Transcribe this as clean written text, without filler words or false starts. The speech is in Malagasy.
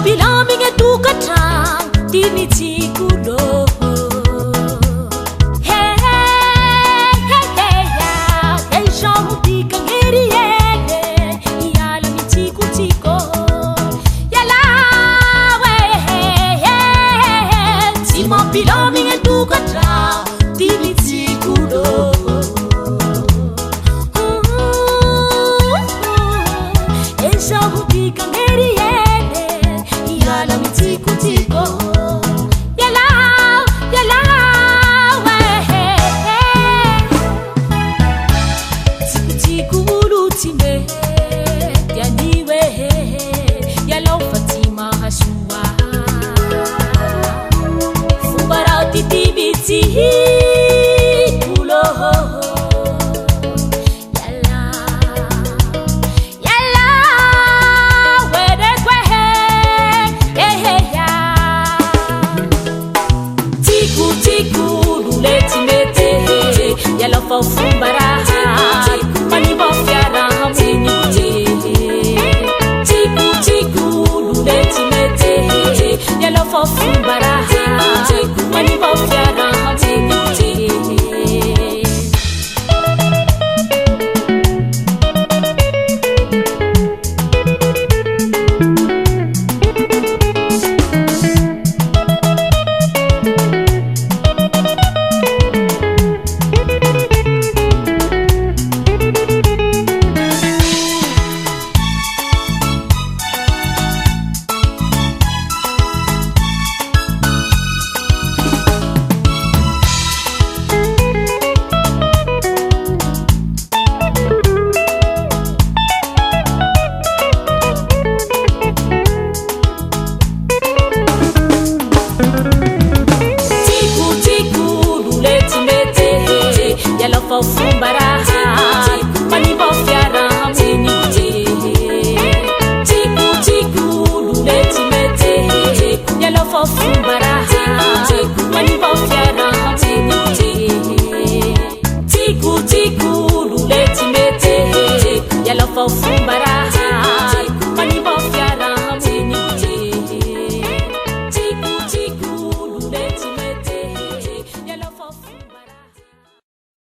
belonging at Ducatan, dignity good. Hey, hey, hey, yeah, hey, Jean Dick and Eddie, Yala Mitico Tico, Yala, hey, Timo belonging at Ducatan, dignity good. For Fumbara, money bofiara, Tiku, Leti, yellow for Fumbara, money bofiara, for Fumbara, money bofiara, Tiku, Leti, yellow for Fumbara, money bofiara.